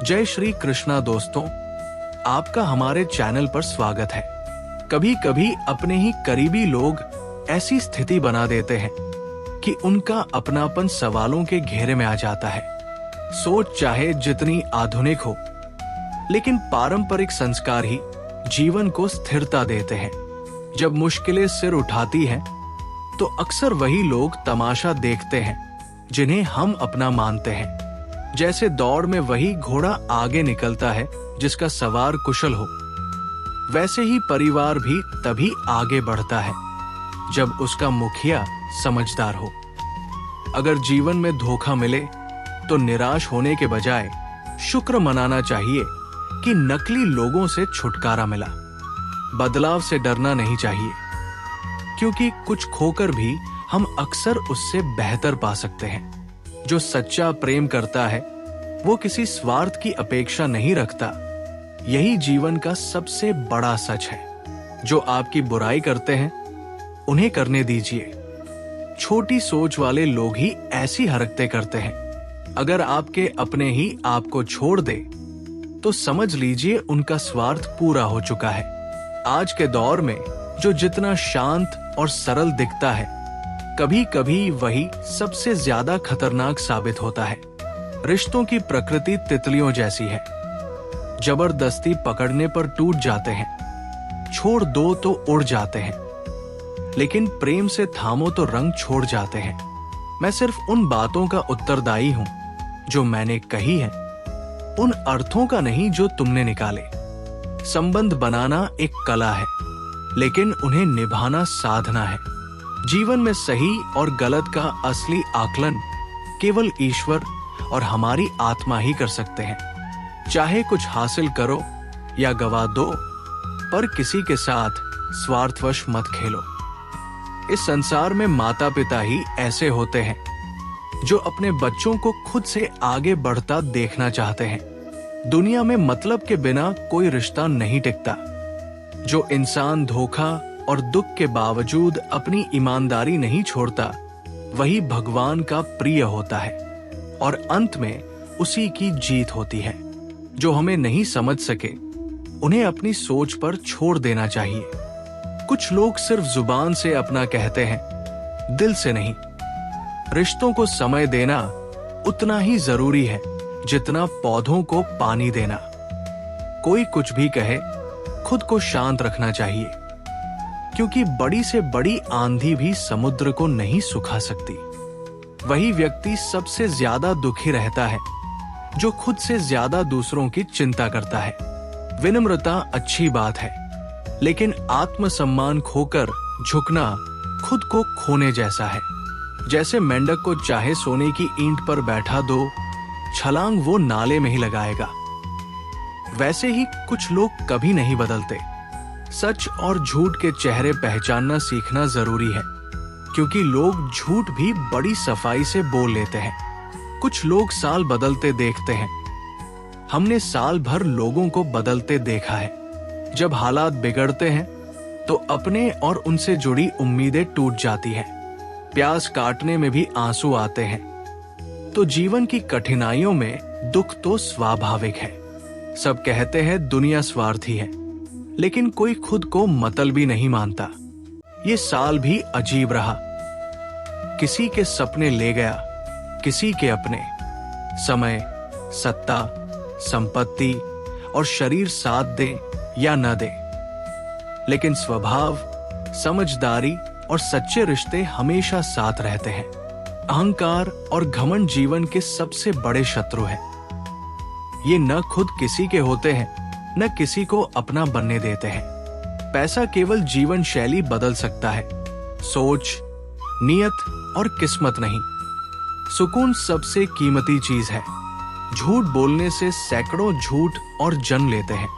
जय श्री कृष्णा दोस्तों, आपका हमारे चैनल पर स्वागत है। कभी कभी अपने ही करीबी लोग ऐसी स्थिति बना देते हैं कि उनका अपनापन सवालों के घेरे में आ जाता है। सोच चाहे जितनी आधुनिक हो, लेकिन पारंपरिक संस्कार ही जीवन को स्थिरता देते हैं। जब मुश्किलें सिर उठाती हैं, तो अक्सर वही लोग तमाशा देखते हैं जिन्हें हम अपना मानते हैं। जैसे दौड़ में वही घोड़ा आगे निकलता है जिसका सवार कुशल हो, वैसे ही परिवार भी तभी आगे बढ़ता है जब उसका मुखिया समझदार हो। अगर जीवन में धोखा मिले तो निराश होने के बजाय शुक्र मनाना चाहिए कि नकली लोगों से छुटकारा मिला। बदलाव से डरना नहीं चाहिए, क्योंकि कुछ खोकर भी हम अक्सर उससे बेहतर पा सकते हैं। जो सच्चा प्रेम करता है वो किसी स्वार्थ की अपेक्षा नहीं रखता। यही जीवन का सबसे बड़ा सच है। जो आपकी बुराई करते हैं उन्हें करने दीजिए। छोटी सोच वाले लोग ही ऐसी हरकतें करते हैं। अगर आपके अपने ही आपको छोड़ दे तो समझ लीजिए उनका स्वार्थ पूरा हो चुका है। आज के दौर में जो जितना शांत और सरल दिखता है, कभी कभी वही सबसे ज्यादा खतरनाक साबित होता है। रिश्तों की प्रकृति तितलियों जैसी है। जबरदस्ती पकड़ने पर टूट जाते हैं, छोड़ दो तो उड़ जाते हैं, लेकिन प्रेम से थामो तो रंग छोड़ जाते हैं। मैं सिर्फ उन बातों का उत्तरदायी हूं जो मैंने कही है, उन अर्थों का नहीं जो तुमने निकाले। संबंध बनाना एक कला है, लेकिन उन्हें निभाना साधना है। जीवन में सही और गलत का असली आकलन केवल ईश्वर और हमारी आत्मा ही कर सकते हैं। चाहे कुछ हासिल करो या गवा दो, पर किसी के साथ स्वार्थवश मत खेलो। इस संसार में माता पिता ही ऐसे होते हैं जो अपने बच्चों को खुद से आगे बढ़ता देखना चाहते हैं। दुनिया में मतलब के बिना कोई रिश्ता नहीं टिकता। जो इंसान धोखा और दुख के बावजूद अपनी ईमानदारी नहीं छोड़ता, वही भगवान का प्रिय होता है और अंत में उसी की जीत होती है। जो हमें नहीं समझ सके उन्हें अपनी सोच पर छोड़ देना चाहिए। कुछ लोग सिर्फ जुबान से अपना कहते हैं, दिल से नहीं। रिश्तों को समय देना उतना ही जरूरी है जितना पौधों को पानी देना। कोई कुछ भी कहे, खुद को शांत रखना चाहिए, क्योंकि बड़ी से बड़ी आंधी भी समुद्र को नहीं सुखा सकती। वही व्यक्ति सबसे ज्यादा दुखी रहता है जो खुद से ज्यादा दूसरों की चिंता करता है। विनम्रता अच्छी बात है, लेकिन आत्मसम्मान खोकर झुकना खुद को खोने जैसा है। जैसे मेंढक को चाहे सोने की ईंट पर बैठा दो, छलांग वो नाले में ही लगाएगा। वैसे ही कुछ लोग कभी नहीं बदलते। सच और झूठ के चेहरे पहचानना सीखना जरूरी है, क्योंकि लोग झूठ भी बड़ी सफाई से बोल लेते हैं। कुछ लोग साल बदलते देखते हैं। हमने साल भर लोगों को बदलते देखा है। जब हालात बिगड़ते हैं तो अपने और उनसे जुड़ी उम्मीदें टूट जाती हैं। प्यास काटने में भी आंसू आते हैं। तो जीवन की कठिनाइयों में दुख तो स्वाभाविक है। सब कहते हैं दुनिया स्वार्थी है, लेकिन कोई खुद को मतलबी नहीं मानता। ये साल भी अजीब रहा। किसी के सपने ले गया, किसी के अपने। समय, सत्ता, संपत्ति और शरीर साथ दे या न दे, लेकिन स्वभाव, समझदारी और सच्चे रिश्ते हमेशा साथ रहते हैं। अहंकार और घमंड जीवन के सबसे बड़े शत्रु हैं। ये न खुद किसी के होते हैं, न किसी को अपना बनने देते हैं। पैसा केवल जीवन शैली बदल सकता है, सोच, नियत और किस्मत नहीं। सुकून सबसे कीमती चीज है। झूठ बोलने से सैकड़ों झूठ और जन्म लेते हैं,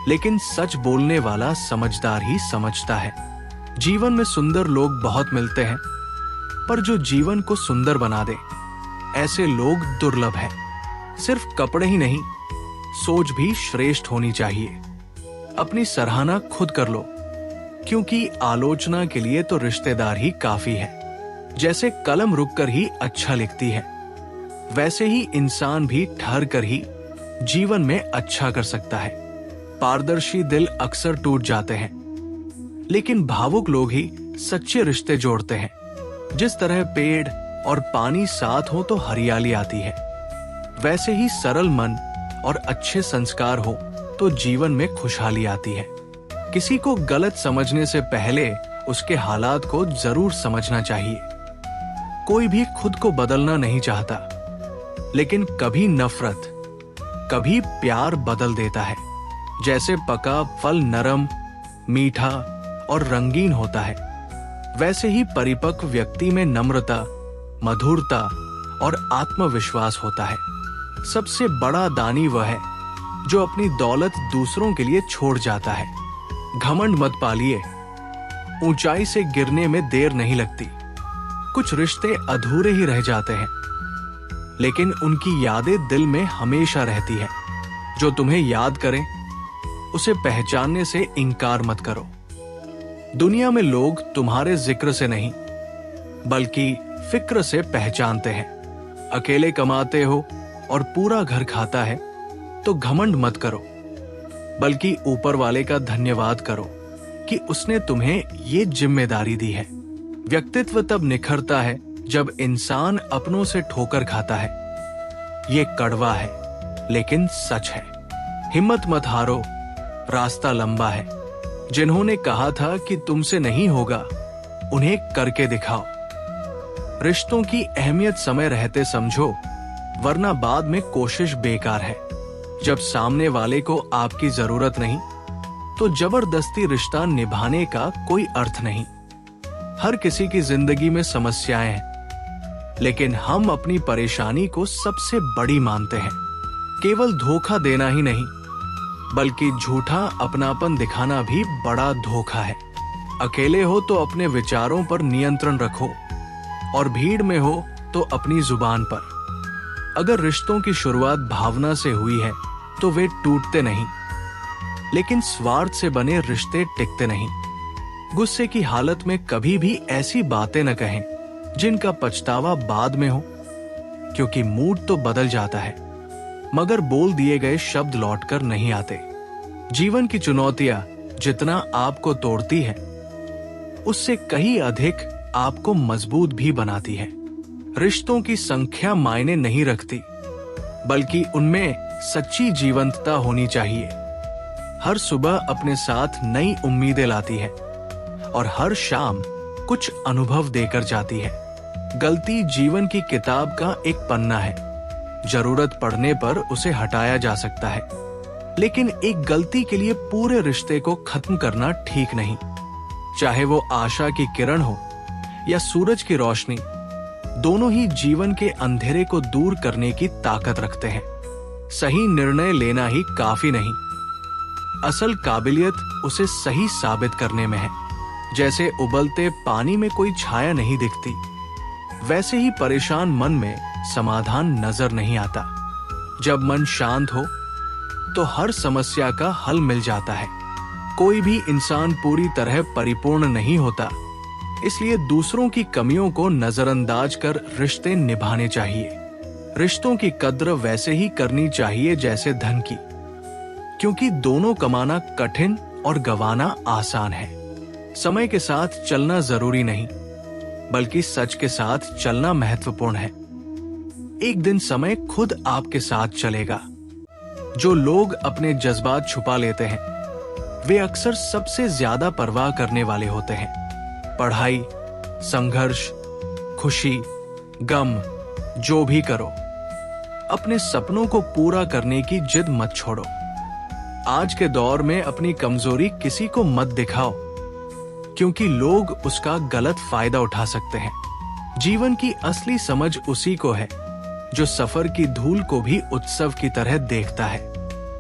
लेकिन सच बोलने वाला समझदार ही समझता है। जीवन में सुंदर लोग बहुत मिलते हैं, पर जो जीवन को सुंदर बना दे, ऐसे लोग दुर्लभ हैं। सिर्फ कपड़े ही नहीं, सोच भी श्रेष्ठ होनी चाहिए। अपनी सराहना खुद कर लो, क्योंकि आलोचना के लिए तो रिश्तेदार ही काफी है। जैसे कलम रुककर ही अच्छा लिखती है, वैसे ही इंसान भी ठहर कर ही जीवन में अच्छा कर सकता है। पारदर्शी दिल अक्सर टूट जाते हैं, लेकिन भावुक लोग ही सच्चे रिश्ते जोड़ते हैं। जिस तरह पेड़ और पानी साथ हो तो हरियाली आती है, वैसे ही सरल मन और अच्छे संस्कार हो तो जीवन में खुशहाली आती है। किसी को गलत समझने से पहले उसके हालात को जरूर समझना चाहिए। कोई भी खुद को बदलना नहीं चाहता, लेकिन कभी नफरत, कभी प्यार बदल देता है। जैसे पका फल नरम, मीठा और रंगीन होता है, वैसे ही परिपक्व व्यक्ति में नम्रता, मधुरता और आत्मविश्वास होता है। सबसे बड़ा दानी वह है जो अपनी दौलत दूसरों के लिए छोड़ जाता है। घमंड मत पालिए, ऊंचाई से गिरने में देर नहीं लगती। कुछ रिश्ते अधूरे ही रह जाते हैं, लेकिन उनकी यादें दिल में हमेशा रहती है। जो तुम्हें याद करे उसे पहचानने से इनकार मत करो। दुनिया में लोग तुम्हारे जिक्र से नहीं, बल्कि फिक्र से पहचानते हैं। अकेले कमाते हो और पूरा घर खाता है तो घमंड मत करो, बल्कि ऊपर वाले का धन्यवाद करो कि उसने तुम्हें ये जिम्मेदारी दी है। व्यक्तित्व तब निखरता है जब इंसान अपनों से ठोकर खाता है। ये कड़वा है, लेकिन सच है। हिम्मत मत हारो, रास्ता लंबा है। जिन्होंने कहा था कि तुमसे नहीं होगा, उन्हें करके दिखाओ। रिश्तों की अहमियत समय रहते समझो, वरना बाद में कोशिश बेकार है। जब सामने वाले को आपकी जरूरत नहीं, तो जबरदस्ती रिश्ता निभाने का कोई अर्थ नहीं। हर किसी की जिंदगी में समस्याएं हैं, लेकिन हम अपनी परेशानी को सबसे बड़ी मानते हैं। केवल धोखा देना ही नहीं, बल्कि झूठा अपनापन दिखाना भी बड़ा धोखा है। अकेले हो तो अपने विचारों पर नियंत्रण रखो, और भीड़ में हो तो अपनी जुबान पर। अगर रिश्तों की शुरुआत भावना से हुई है तो वे टूटते नहीं, लेकिन स्वार्थ से बने रिश्ते टिकते नहीं। गुस्से की हालत में कभी भी ऐसी बातें न कहें जिनका पछतावा बाद में हो, क्योंकि मूड तो बदल जाता है, मगर बोल दिए गए शब्द लौटकर नहीं आते। जीवन की चुनौतियां जितना आपको तोड़ती है, उससे कहीं अधिक आपको मजबूत भी बनाती है। रिश्तों की संख्या मायने नहीं रखती, बल्कि उनमें सच्ची जीवंतता होनी चाहिए। हर सुबह अपने साथ नई उम्मीदें लाती है, और हर शाम कुछ अनुभव देकर जाती है। गलती जीवन की किताब का एक पन्ना है, जरूरत पड़ने पर उसे हटाया जा सकता है, लेकिन एक गलती के लिए पूरे रिश्ते को खत्म करना ठीक नहीं। चाहे वो आशा की किरण हो या सूरज की रोशनी, दोनों ही जीवन के अंधेरे को दूर करने की ताकत रखते हैं। सही निर्णय लेना ही काफी नहीं, असल काबिलियत उसे सही साबित करने में है। जैसे उबलते पानी में कोई छाया नहीं दिखती, वैसे ही परेशान मन में समाधान नजर नहीं आता। जब मन शांत हो तो हर समस्या का हल मिल जाता है। कोई भी इंसान पूरी तरह परिपूर्ण नहीं होता, इसलिए दूसरों की कमियों को नजरअंदाज कर रिश्ते निभाने चाहिए। रिश्तों की कद्र वैसे ही करनी चाहिए जैसे धन की, क्योंकि दोनों कमाना कठिन और गंवाना आसान है। समय के साथ चलना जरूरी नहीं, बल्कि सच के साथ चलना महत्वपूर्ण है। एक दिन समय खुद आपके साथ चलेगा। जो लोग अपने जज्बात छुपा लेते हैं, वे अक्सर सबसे ज्यादा परवाह करने वाले होते हैं। पढ़ाई, संघर्ष, खुशी, गम, जो भी करो, अपने सपनों को पूरा करने की जिद मत छोड़ो। आज के दौर में अपनी कमजोरी किसी को मत दिखाओ, क्योंकि लोग उसका गलत फायदा उठा सकते हैं। जीवन की असली समझ उसी को है जो सफर की धूल को भी उत्सव की तरह देखता है।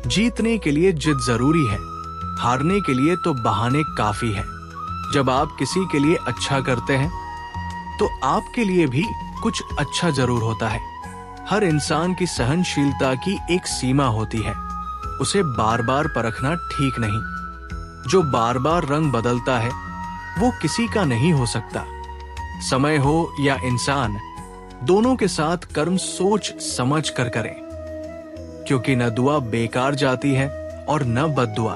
जीतने के लिए जिद जरूरी है, हारने के लिए तो बहाने काफी है। जब आप किसी के लिए अच्छा करते हैं, तो आपके लिए भी कुछ अच्छा जरूर होता है। हर इंसान की सहनशीलता की एक सीमा होती है, उसे बार बार परखना ठीक नहीं। जो बार बार रंग बदलता है, वो किसी का नहीं हो सकता। समय हो या इंसान, दोनों के साथ कर्म सोच समझ कर करें। क्योंकि न दुआ बेकार जाती है और न बद्दुआ।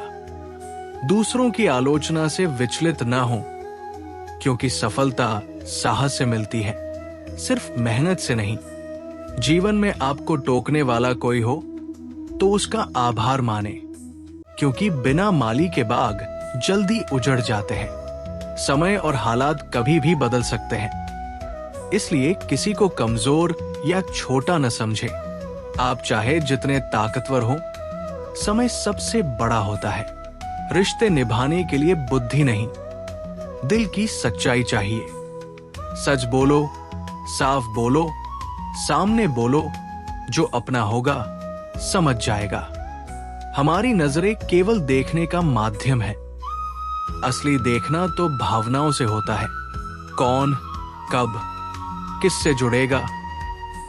दूसरों की आलोचना से विचलित न हो, क्योंकि सफलता साहस से मिलती है, सिर्फ मेहनत से नहीं। जीवन में आपको टोकने वाला कोई हो तो उसका आभार माने, क्योंकि बिना माली के बाग जल्दी उजड़ जाते हैं। समय और हालात कभी भी बदल सकते हैं, इसलिए किसी को कमजोर या छोटा न समझे। आप चाहे जितने ताकतवर हो, समय सबसे बड़ा होता है। रिश्ते निभाने के लिए बुद्धि नहीं, दिल की सच्चाई चाहिए। सच बोलो, साफ बोलो, सामने बोलो, जो अपना होगा समझ जाएगा। हमारी नजरें केवल देखने का माध्यम है, असली देखना तो भावनाओं से होता है। कौन, कब, किससे जुड़ेगा,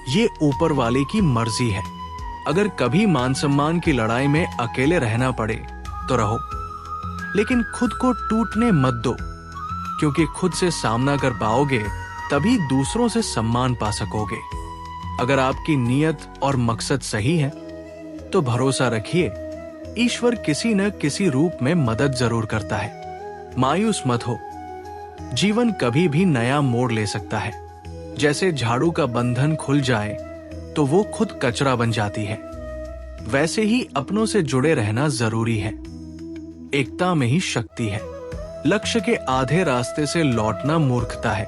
ये ऊपर वाले की मर्जी है। अगर कभी मान सम्मान की लड़ाई में अकेले रहना पड़े तो रहो, लेकिन खुद को टूटने मत दो, क्योंकि खुद से सामना कर पाओगे तभी दूसरों से सम्मान पा सकोगे। अगर आपकी नीयत और मकसद सही है तो भरोसा रखिए, ईश्वर किसी न किसी रूप में मदद जरूर करता है। मायूस मत हो, जीवन कभी भी नया मोड़ ले सकता है। जैसे झाड़ू का बंधन खुल जाए तो वो खुद कचरा बन जाती है, वैसे ही अपनों से जुड़े रहना जरूरी है। एकता में ही शक्ति है। लक्ष्य के आधे रास्ते से लौटना मूर्खता है,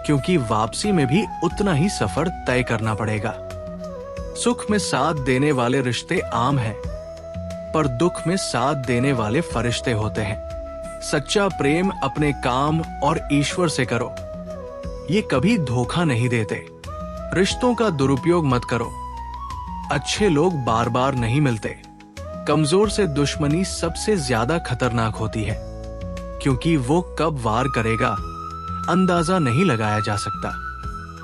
क्योंकि वापसी में भी उतना ही सफर तय करना पड़ेगा। सुख में साथ देने वाले रिश्ते आम हैं, पर दुख में साथ देने वाले फरिश्ते होते हैं। सच्चा प्रेम अपने काम और ईश्वर से करो, ये कभी धोखा नहीं देते। रिश्तों का दुरुपयोग मत करो, अच्छे लोग बार बार नहीं मिलते। कमजोर से दुश्मनी सबसे ज्यादा खतरनाक होती है, क्योंकि वो कब वार करेगा अंदाजा नहीं लगाया जा सकता।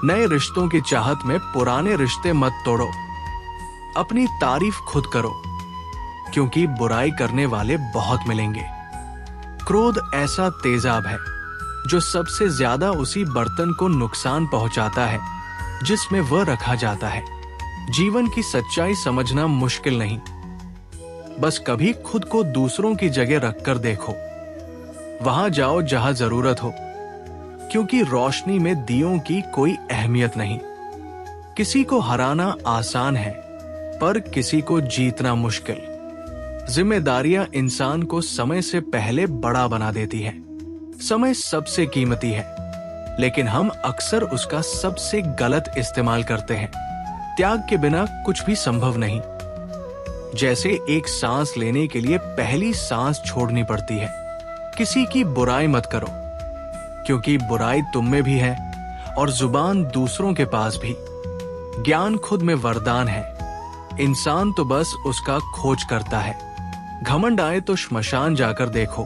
नए रिश्तों की चाहत में पुराने रिश्ते मत तोड़ो। अपनी तारीफ खुद करो, क्योंकि बुराई करने वाले बहुत मिलेंगे। क्रोध ऐसा तेजाब है जो सबसे ज्यादा उसी बर्तन को नुकसान पहुंचाता है जिसमें वह रखा जाता है। जीवन की सच्चाई समझना मुश्किल नहीं, बस कभी खुद को दूसरों की जगह रखकर देखो। वहां जाओ जहां जरूरत हो, क्योंकि रोशनी में दियों की कोई अहमियत नहीं। किसी को हराना आसान है, पर किसी को जीतना मुश्किल। जिम्मेदारियां इंसान को समय से पहले बड़ा बना देती है। समय सबसे कीमती है, लेकिन हम अक्सर उसका सबसे गलत इस्तेमाल करते हैं। त्याग के बिना कुछ भी संभव नहीं। जैसे एक सांस लेने के लिए पहली सांस छोड़नी पड़ती है। किसी की बुराई मत करो, क्योंकि बुराई तुम में भी है और जुबान दूसरों के पास भी। ज्ञान खुद में वरदान है, इंसान तो बस उसका खोज करता है। घमंड आए तो श्मशान जाकर देखो,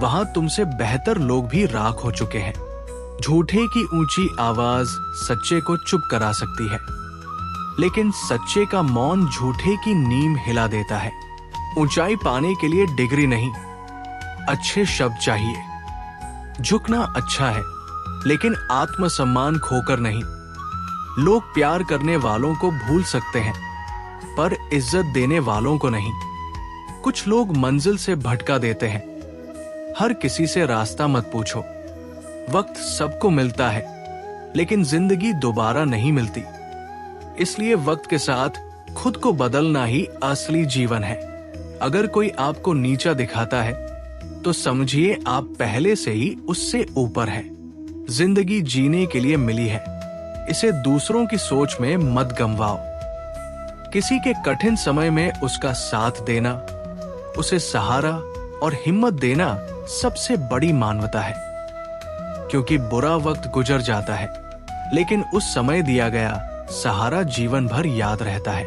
वहां तुमसे बेहतर लोग भी राख हो चुके हैं। झूठे की ऊंची आवाज सच्चे को चुप करा सकती है, लेकिन सच्चे का मौन झूठे की नींव हिला देता है। ऊंचाई पाने के लिए डिग्री नहीं, अच्छे शब्द चाहिए। झुकना अच्छा है, लेकिन आत्मसम्मान खोकर नहीं। लोग प्यार करने वालों को भूल सकते हैं, पर इज्जत देने वालों को नहीं। कुछ लोग मंजिल से भटका देते हैं। हर किसी से रास्ता मत पूछो। वक्त सबको मिलता है, लेकिन जिंदगी दोबारा नहीं मिलती। इसलिए वक्त के साथ खुद को बदलना ही असली जीवन है। अगर कोई आपको नीचा दिखाता है तो समझिए आप पहले से ही उससे ऊपर है। जिंदगी जीने के लिए मिली है, इसे दूसरों की सोच में मत गंवाओ। किसी के कठिन समय में उसका साथ देना, उसे सहारा और हिम्मत देना सबसे बड़ी मानवता है। क्योंकि बुरा वक्त गुजर जाता है, लेकिन उस समय दिया गया सहारा जीवन भर याद रहता है।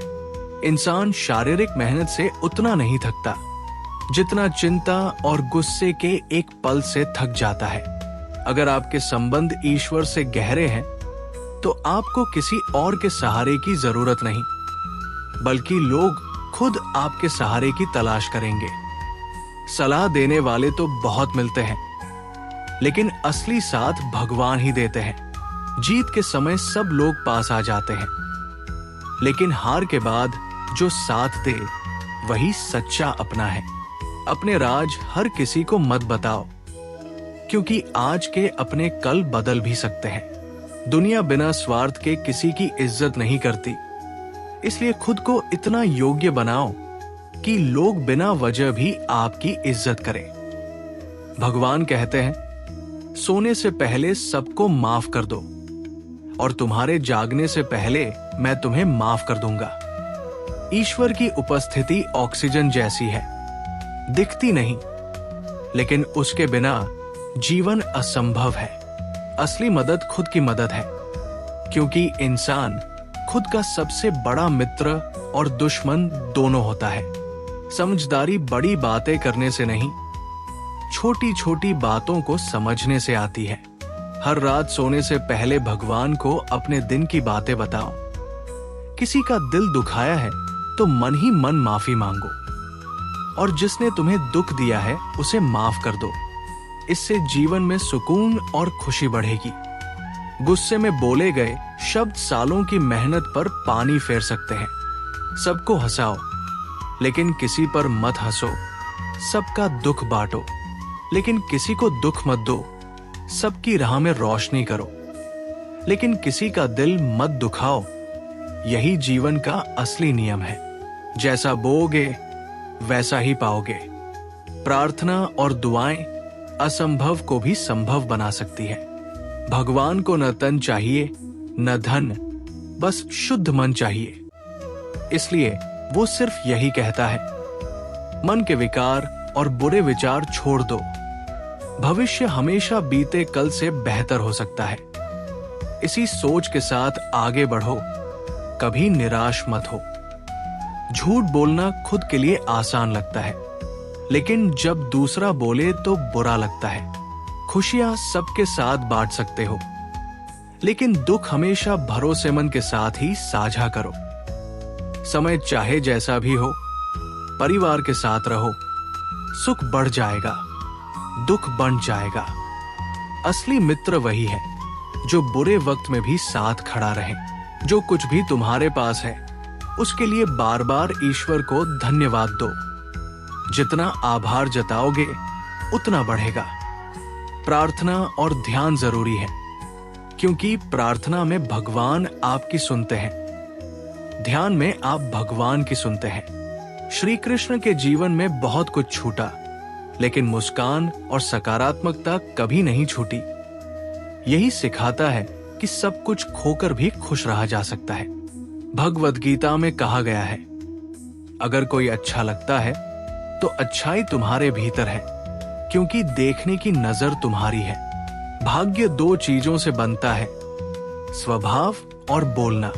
इंसान शारीरिक मेहनत से उतना नहीं थकता जितना चिंता और गुस्से के एक पल से थक जाता है। अगर आपके संबंध ईश्वर से गहरे हैं तो आपको किसी और के सहारे की जरूरत नहीं, बल्कि लोग खुद आपके सहारे की तलाश करेंगे। सलाह देने वाले तो बहुत मिलते हैं, लेकिन असली साथ भगवान ही देते हैं। जीत के समय सब लोग पास आ जाते हैं, लेकिन हार के बाद जो साथ दे वही सच्चा अपना है। अपने राज हर किसी को मत बताओ, क्योंकि आज के अपने कल बदल भी सकते हैं। दुनिया बिना स्वार्थ के किसी की इज्जत नहीं करती, इसलिए खुद को इतना योग्य बनाओ कि लोग बिना वजह भी आपकी इज्जत करें। भगवान कहते हैं, सोने से पहले सबको माफ कर दो और तुम्हारे जागने से पहले मैं तुम्हें माफ कर दूंगा। ईश्वर की उपस्थिति ऑक्सीजन जैसी है, दिखती नहीं, लेकिन उसके बिना जीवन असंभव है। असली मदद खुद की मदद है, क्योंकि इंसान खुद का सबसे बड़ा मित्र और दुश्मन दोनों होता है। समझदारी बड़ी बातें करने से नहीं, छोटी छोटी बातों को समझने से आती है। हर रात सोने से पहले भगवान को अपने दिन की बातें बताओ। किसी का दिल दुखाया है तो मन ही मन माफी मांगो, और जिसने तुम्हें दुख दिया है उसे माफ कर दो। इससे जीवन में सुकून और खुशी बढ़ेगी। गुस्से में बोले गए शब्द सालों की मेहनत पर पानी फेर सकते हैं। सबको हंसाओ, लेकिन किसी पर मत हंसो। सबका दुख बांटो, लेकिन किसी को दुख मत दो। सबकी राह में रोशनी करो, लेकिन किसी का दिल मत दुखाओ। यही जीवन का असली नियम है। जैसा बोओगे वैसा ही पाओगे। प्रार्थना और दुआएं असंभव को भी संभव बना सकती है। भगवान को न तन चाहिए न धन, बस शुद्ध मन चाहिए। इसलिए वो सिर्फ यही कहता है, मन के विकार और बुरे विचार छोड़ दो। भविष्य हमेशा बीते कल से बेहतर हो सकता है। इसी सोच के साथ आगे बढ़ो, कभी निराश मत हो। झूठ बोलना खुद के लिए आसान लगता है, लेकिन जब दूसरा बोले तो बुरा लगता है। खुशियां सबके साथ बांट सकते हो, लेकिन दुख हमेशा भरोसेमंद के साथ ही साझा करो। समय चाहे जैसा भी हो, परिवार के साथ रहो। सुख बढ़ जाएगा, दुख बढ़ जाएगा। असली मित्र वही है जो बुरे वक्त में भी साथ खड़ा रहे। जो कुछ भी तुम्हारे पास है उसके लिए बार बार ईश्वर को धन्यवाद दो। जितना आभार जताओगे उतना बढ़ेगा। प्रार्थना और ध्यान जरूरी है, क्योंकि प्रार्थना में भगवान आपकी सुनते हैं, ध्यान में आप भगवान की सुनते हैं। श्री कृष्ण के जीवन में बहुत कुछ छूटा, लेकिन मुस्कान और सकारात्मकता कभी नहीं छूटी। यही सिखाता है कि सब कुछ खोकर भी खुश रहा जा सकता है। भगवद गीता में कहा गया है, अगर कोई अच्छा लगता है तो अच्छाई तुम्हारे भीतर है, क्योंकि देखने की नजर तुम्हारी है। भाग्य दो चीजों से बनता है, स्वभाव और बोलना।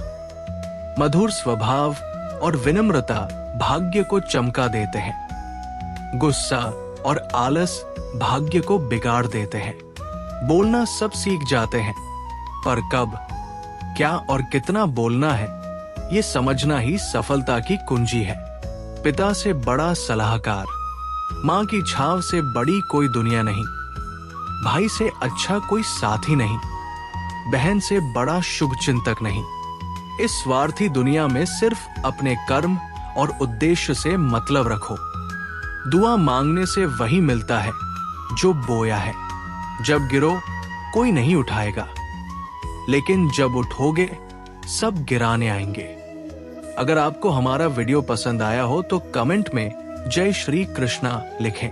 मधुर स्वभाव और विनम्रता भाग्य को चमका देते हैं। गुस्सा और आलस भाग्य को बिगाड़ देते हैं। बोलना सब सीख जाते हैं, पर कब, क्या और कितना बोलना है, ये समझना ही सफलता की कुंजी है। पिता से बड़ा सलाहकार, माँ की छाव से बड़ी कोई दुनिया नहीं। भाई से अच्छा कोई साथी नहीं, बहन से बड़ा शुभ चिंतक नहीं। इस स्वार्थी दुनिया में सिर्फ अपने कर्म और उद्देश्य से मतलब रखो। दुआ मांगने से वही मिलता है जो बोया है। जब गिरो कोई नहीं उठाएगा, लेकिन जब उठोगे सब गिराने आएंगे। अगर आपको हमारा वीडियो पसंद आया हो तो कमेंट में जय श्री कृष्णा लिखें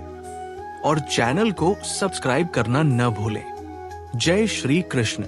और चैनल को सब्सक्राइब करना न भूलें। जय श्री कृष्ण।